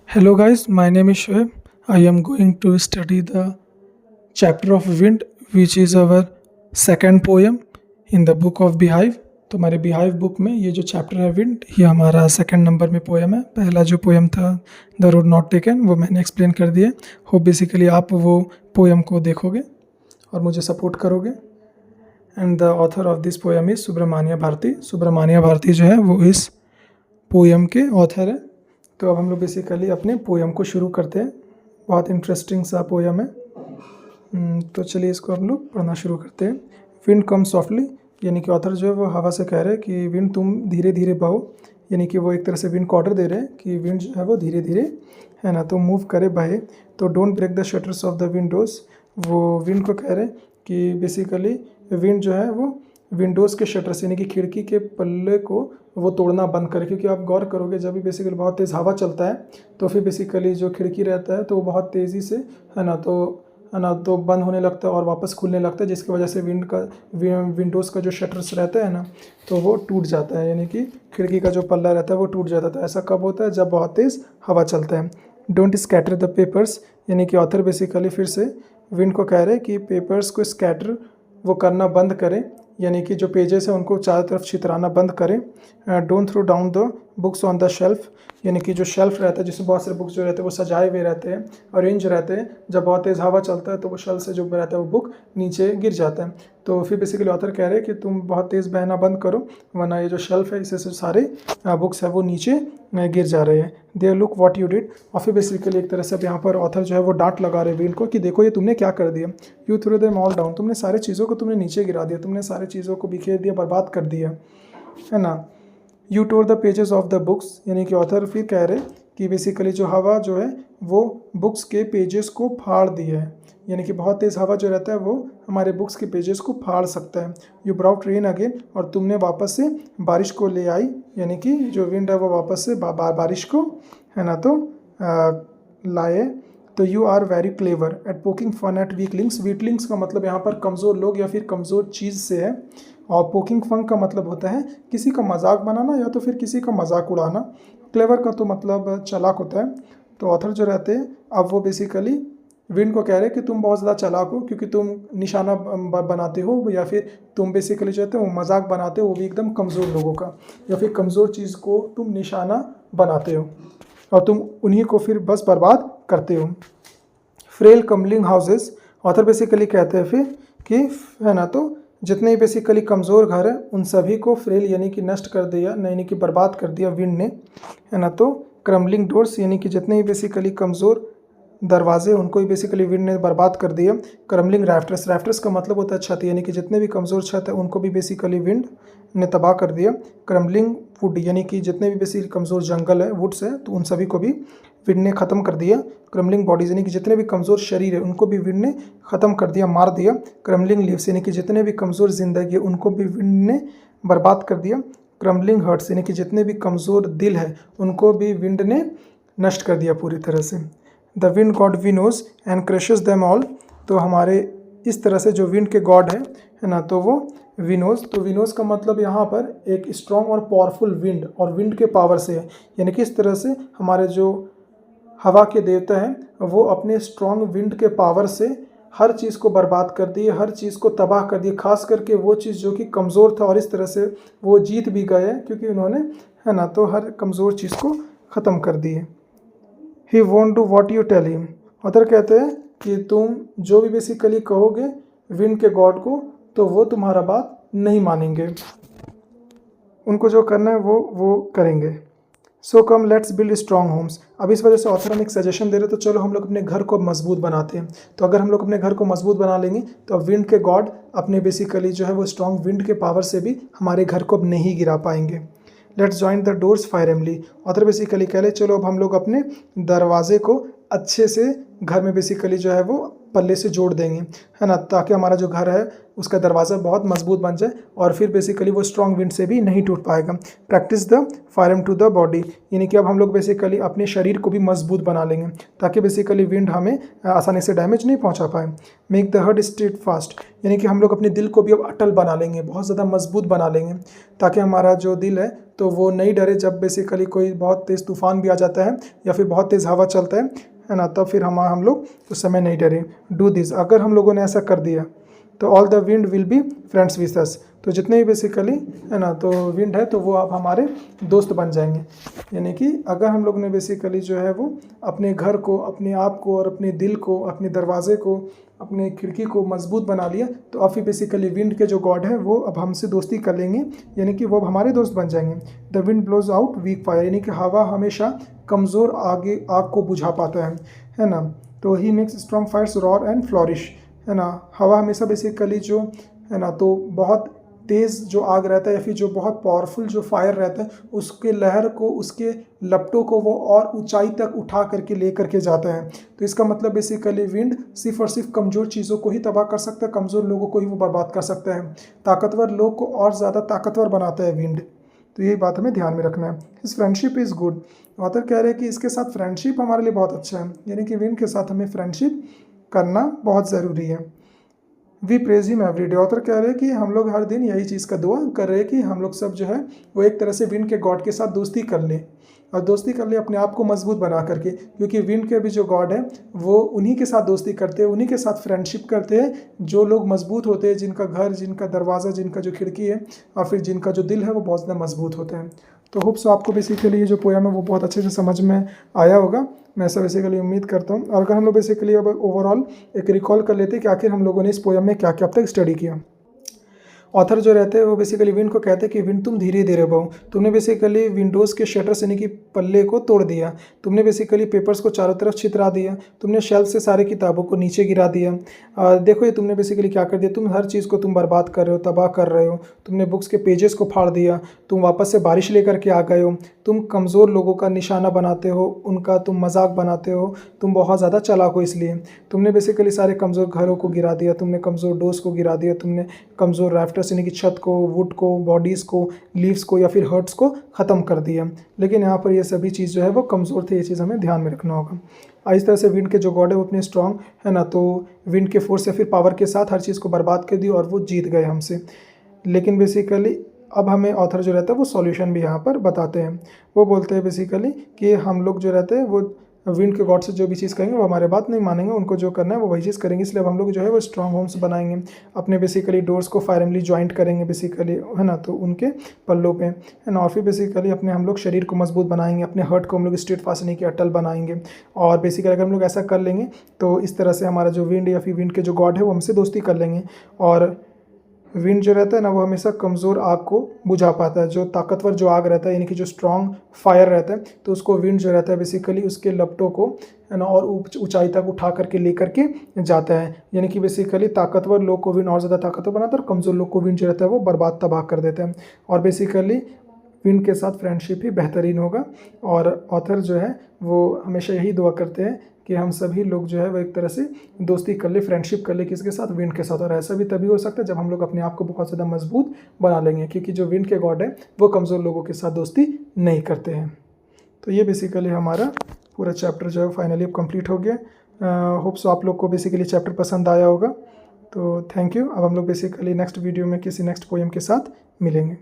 Hello guys, my name is Shoaib. I am going to study the chapter of wind, which is our second poem in the book of Beehive. तो हमारे Beehive book में ये जो chapter है wind, ये हमारा second number में poem है. पहला जो पोएम था द रोड नॉट टेकन, वो मैंने एक्सप्लेन कर दिया. होप बेसिकली आप वो पोएम को देखोगे और मुझे सपोर्ट करोगे. And the author of this poem is Subramanya Bharati. Subramanya Bharati जो है वो इस पोएम के ऑथर है. तो अब हम लोग बेसिकली अपने पोएम को शुरू करते हैं. बहुत इंटरेस्टिंग सा पोएम है. तो चलिए इसको हम लोग पढ़ना शुरू करते हैं. विंड कम सॉफ्टली, यानी कि ऑथर जो है वो हवा से कह रहे हैं कि विंड तुम धीरे धीरे बहो, यानी कि वो एक तरह से विंड को ऑर्डर दे रहे हैं कि विंड जो है वो धीरे धीरे है ना तो मूव करे, बहे. तो don't break the shutters of the windows, वो विंड को कह रहे हैं कि बेसिकली विंड जो है वो विंडोज़ के शटर्स यानी कि खिड़की के पल्ले को वो तोड़ना बंद करे. क्योंकि आप गौर करोगे जब भी बेसिकली बहुत तेज़ हवा चलता है तो फिर बेसिकली जो खिड़की रहता है तो वो बहुत तेज़ी से है ना तो बंद होने लगता है और वापस खुलने लगता है, जिसकी वजह से विंडोज़ का जो शटर्स रहता है ना तो वो टूट जाता है, यानी कि खिड़की का जो पल्ला रहता है वो टूट जाता है. तो ऐसा कब होता है? जब बहुत तेज़ हवा चलता है. डोंट स्कैटर द पेपर्स, यानी कि ऑथर बेसिकली फिर से विंड को कह रहे हैं कि पेपर्स को स्कैटर वो करना बंद करें, यानी कि जो पेजेस हैं उनको चारों तरफ छितराना बंद करें. Don't throw down the books on the shelf, यानी कि जो शेल्फ रहता है जिसमें बहुत सारे बुक्स जो रहते हैं वो सजाए हुए रहते हैं, अरेंज रहते हैं. जब बहुत तेज़ हवा चलता है तो वो शेल्फ से जो रहता है वो बुक नीचे गिर जाता है. तो फिर बेसिकली ऑथर कह रहे हैं कि तुम बहुत तेज़ बहना बंद करो, वरना ये जो शेल्फ है इससे सारे बुक्स है वो नीचे गिर जा रहे हैं. There look what you did, और फिर बेसिकली एक तरह से अब यहाँ पर ऑथर जो है वो डांट लगा रहे हैं विंड को कि देखो ये तुमने क्या कर दिया. You throw them all down, तुमने सारे चीज़ों को तुमने नीचे गिरा दिया, तुमने सारे चीज़ों को बिखेर दिया, बर्बाद कर दिया, है ना. You tore the pages of the books, यानी कि ऑथर फिर कह रहे कि बेसिकली जो हवा जो है वो बुक्स के पेजेस को फाड़ दी है, यानी कि बहुत तेज़ हवा जो रहता है वो हमारे बुक्स के पेजेस को फाड़ सकता है. यू ब्राउट रेन अगेन, और तुमने वापस से बारिश को ले आई, यानी कि जो विंड है वो वापस से बारिश को है ना तो लाए. तो you are very clever at poking fun at weaklings. Weaklings का मतलब यहाँ पर कमज़ोर लोग या फिर कमज़ोर चीज़ से है, और पोकिंग फन का मतलब होता है किसी का मजाक बनाना या तो फिर किसी का मजाक उड़ाना. क्लेवर का तो मतलब चालाक होता है. तो ऑथर जो रहते हैं अब वो बेसिकली विंड को कह रहे हैं कि तुम बहुत ज़्यादा चालाक हो क्योंकि तुम निशाना बनाते हो, या फिर तुम बेसिकली जो है वो मजाक बनाते हो, वो भी एकदम कमज़ोर लोगों का, या फिर कमज़ोर चीज़ को तुम निशाना बनाते हो और तुम उन्हीं को फिर बस बर्बाद करते हो. फ्रेल कम्बलिंग हाउसेस, ऑथर बेसिकली कहते हैं फिर कि है ना तो जितने बेसिकली कमज़ोर घर हैं उन सभी को फ्रेल यानी कि नष्ट कर दिया, यानी कि बर्बाद कर दिया विंड ने, है ना तो. क्रम्बलिंग डोर्स, यानी कि जितने भी बेसिकली कमज़ोर दरवाजे उनको ही बेसिकली विंड ने बर्बाद कर दिया. क्रम्बलिंग रैफ्टर्स, रैफ्टर्स का मतलब होता है छत, यानी कि जितने भी कमज़ोर छत है उनको भी बेसिकली विंड ने तबाह कर दिया. क्रम्बलिंग वुड, यानी कि जितने भी बेसिकली कमज़ोर जंगल है वुड्स है तो उन सभी को भी विंड ने ख़त्म कर दिया. क्रम्बलिंग बॉडीज़, यानी कि जितने भी कमज़ोर शरीर है उनको भी विंड ने ख़त्म कर दिया, मार दिया. क्रम्बलिंग लीव्स, यानी कि जितने भी कमज़ोर ज़िंदगी है उनको भी विंड ने बर्बाद कर दिया. क्रम्बलिंग हर्ट्स, यानी कि जितने भी कमज़ोर दिल है उनको भी विंड ने नष्ट कर दिया पूरी तरह से. The wind god winnows and crushes them all, तो हमारे इस तरह से जो विंड के गॉड है ना तो वो विनोज. तो विनोज का मतलब यहाँ पर एक स्ट्रॉन्ग और पावरफुल विंड, और विंड के पावर से है, यानी कि इस तरह से हमारे जो हवा के देवता हैं वो अपने स्ट्रॉन्ग विंड के पावर से हर चीज़ को बर्बाद कर दिए, हर चीज़ को तबाह कर दिए, खास करके वो चीज़ जो कि कमज़ोर था, और इस तरह से वो जीत भी गए क्योंकि उन्होंने है ना तो हर कमज़ोर चीज़ को ख़त्म कर दिए. He won't do what you tell him, other कहते हैं कि तुम जो भी बेसिकली कहोगे विंड के गॉड को तो वो तुम्हारा बात नहीं मानेंगे, उनको जो करना है वो करेंगे. So come let's build strong homes, अब इस वजह से ऑथर हम एक सजेशन दे रहे तो चलो हम लोग अपने घर को मजबूत बनाते हैं. तो अगर हम लोग अपने घर को मजबूत बना लेंगे तो अब विंड के गॉड अपने बेसिकली जो है वो स्ट्रॉन्ग विंड के पावर से भी हमारे घर को अब नहीं गिरा पाएंगे. Let's join the doors firmly, author basically कह ले चलो अब हम लोग अपने दरवाजे को अच्छे से घर में बेसिकली जो है वो पल्ले से जोड़ देंगे, है ना, ताकि हमारा जो घर है उसका दरवाज़ा बहुत मजबूत बन जाए और फिर बेसिकली वो स्ट्रॉन्ग विंड से भी नहीं टूट पाएगा. Practice the firm to the body, यानी कि अब हम लोग बेसिकली अपने शरीर को भी मजबूत बना लेंगे ताकि बेसिकली विंड हमें आसानी से डैमेज नहीं पहुंचा पाए. Make the heart steadfast, यानी कि हम लोग अपने दिल को भी अब अटल बना लेंगे, बहुत ज़्यादा मजबूत बना लेंगे ताकि हमारा जो दिल है तो वो नहीं डरे जब बेसिकली कोई बहुत तेज़ तूफान भी आ जाता है या फिर बहुत तेज़ हवा चलता है ना, तब फिर हम लोग उस समय नहीं डरे। डू दिस, अगर हम लोगों ने ऐसा कर दिया तो all the wind will be friends with us, तो जितने भी बेसिकली है ना तो विंड है तो वो आप हमारे दोस्त बन जाएंगे। यानी कि अगर हम लोग ने बेसिकली जो है वो अपने घर को, अपने आप को और अपने दिल को, अपने दरवाजे को, अपने खिड़की को मजबूत बना लिया, तो अब फिर बेसिकली विंड के जो गॉड है वो अब हमसे दोस्ती कर लेंगे, यानी कि वो अब हमारे दोस्त बन जाएंगे। The wind blows out weak fire, यानी कि हवा हमेशा कमज़ोर आग को बुझा पाता है ना। तो he makes strong fires roar and flourish, है ना। हवा हमेशा बेसिकली जो है ना तो बहुत तेज़ जो आग रहता है या फिर जो बहुत पावरफुल जो फायर रहता है, उसके लहर को, उसके लपटों को वो और ऊंचाई तक उठा करके ले करके जाता है। तो इसका मतलब बेसिकली विंड सिर्फ और सिर्फ कमज़ोर चीज़ों को ही तबाह कर सकता है, कमज़ोर लोगों को ही वो बर्बाद कर सकता है। ताकतवर लोग को और ज़्यादा ताकतवर बनाता है विंड। तो यही बात हमें ध्यान में रखना है। His friendship is good, author कह रहे हैं कि इसके साथ फ्रेंडशिप हमारे लिए बहुत अच्छा है, यानी कि विंड के साथ हमें फ्रेंडशिप करना बहुत ज़रूरी है। We praise him every day, author कह रहे हैं कि हम लोग हर दिन यही चीज़ का दुआ कर रहे हैं कि हम लोग सब जो है वो एक तरह से विंड के गॉड के साथ दोस्ती कर लें, और दोस्ती कर ले अपने आप को मजबूत बना करके, क्योंकि विंड के भी जो गॉड है वो उन्हीं के साथ दोस्ती करते हैं, उन्हीं के साथ फ्रेंडशिप करते हैं जो लोग मजबूत होते हैं, जिनका घर, जिनका दरवाज़ा, जिनका जो खिड़की है और फिर जिनका जो दिल है वो बहुत ज़्यादा मजबूत होते हैं। तो होप सो आपको बेसिकली ये जो पोएम है वो बहुत अच्छे से समझ में आया होगा, मैं ऐसा बेसिकली उम्मीद करता हूँ। और अगर हम लोग बेसिकली अब ओवरऑल एक रिकॉल कर लेते हैं कि आखिर हम लोगों ने इस पोएम में क्या क्या अब तक स्टडी किया। ऑथर जो रहते हैं वो बेसिकली विंड को कहते हैं कि विंड तुम धीरे धीरे बहो, तुमने बेसिकली विंडोज़ के शटर्स यानी कि पल्ले को तोड़ दिया, तुमने बेसिकली पेपर्स को चारों तरफ छितरा दिया, तुमने शेल्फ से सारी किताबों को नीचे गिरा दिया। देखो ये तुमने बेसिकली क्या कर दिया, तुम हर चीज़ को तुम बर्बाद कर रहे हो, तबाह कर रहे हो, तुमने बुक्स के पेजेस को फाड़ दिया, तुम वापस से बारिश लेकर के आ गए हो, तुम कमज़ोर लोगों का निशाना बनाते हो, उनका तुम मजाक बनाते हो, तुम बहुत ज़्यादा चालाक हो, इसलिए तुमने बेसिकली सारे कमज़ोर घरों को गिरा दिया, तुमने कमज़ोर डोर्स को गिरा दिया, तुमने कमज़ोर राफ्टर्स यानी कि छत को, वुड को, बॉडीज़ को, लीव्स को या फिर हर्ट्स को ख़त्म कर दिया। लेकिन यहाँ पर ये सभी चीज़ जो है वो कमज़ोर थे, ये चीज़ हमें ध्यान में रखना होगा। इस तरह से विंड के जो गॉड है वो इतने स्ट्रॉन्ग है ना, तो विंड के फोर्स या फिर पावर के साथ हर चीज़ को बर्बाद कर दी और वो जीत गए हमसे। लेकिन बेसिकली अब हमें ऑथर जो रहता है वो सॉल्यूशन भी यहाँ पर बताते हैं। वो बोलते हैं बेसिकली कि हम लोग जो रहते हैं वो विंड के गॉड से जो भी चीज़ कहेंगे वो हमारे बात नहीं मानेंगे, उनको जो करना है वो वही चीज़ करेंगे। इसलिए अब हम लोग जो है वो स्ट्रॉन्ग होम्स बनाएंगे, अपने बेसिकली डोर्स को फायरमली जॉइंट करेंगे बेसिकली, है ना, तो उनके पल्लों पे, है ना। और फिर बेसिकली अपने हम लोग शरीर को मजबूत बनाएंगे, अपने हर्ट को हम लोग स्ट्रेट फास्ट नहीं कि अटल बनाएंगे। और बेसिकली अगर हम लोग ऐसा कर लेंगे तो इस तरह से हमारा जो विंड या फिर विंड के जो गॉड है वो हमसे दोस्ती कर लेंगे। और विंड जो रहता है ना वो हमेशा कमज़ोर आग को बुझा पाता है, जो ताकतवर जो आग रहता है यानी कि जो स्ट्रॉन्ग फायर रहता है, तो उसको विंड जो रहता है बेसिकली उसके लपटों को, है ना, और ऊंचाई तक उठा करके ले करके जाता है। यानी कि बेसिकली ताकतवर लोग को विंड और ज़्यादा ताकतवर बनाता है और कमज़ोर लोग को विंड जो रहता है वो बर्बाद तबाह कर देता है। और बेसिकली विंड के साथ फ्रेंडशिप ही बेहतरीन होगा। और ऑथर जो है वो हमेशा यही दुआ करते हैं कि हम सभी लोग जो है वो एक तरह से दोस्ती कर ले, फ्रेंडशिप कर ले, किसके साथ, विंड के साथ। और ऐसा भी तभी हो सकता है जब हम लोग अपने आप को बहुत ज़्यादा मजबूत बना लेंगे, क्योंकि जो विंड के गॉड है वो कमज़ोर लोगों के साथ दोस्ती नहीं करते हैं। तो ये बेसिकली हमारा पूरा चैप्टर जो है फाइनली अब कंप्लीट हो गया। होप सो आप लोग को बेसिकली चैप्टर पसंद आया होगा। तो थैंक यू। अब हम लोग बेसिकली नेक्स्ट वीडियो में किसी नेक्स्ट पोएम के साथ मिलेंगे।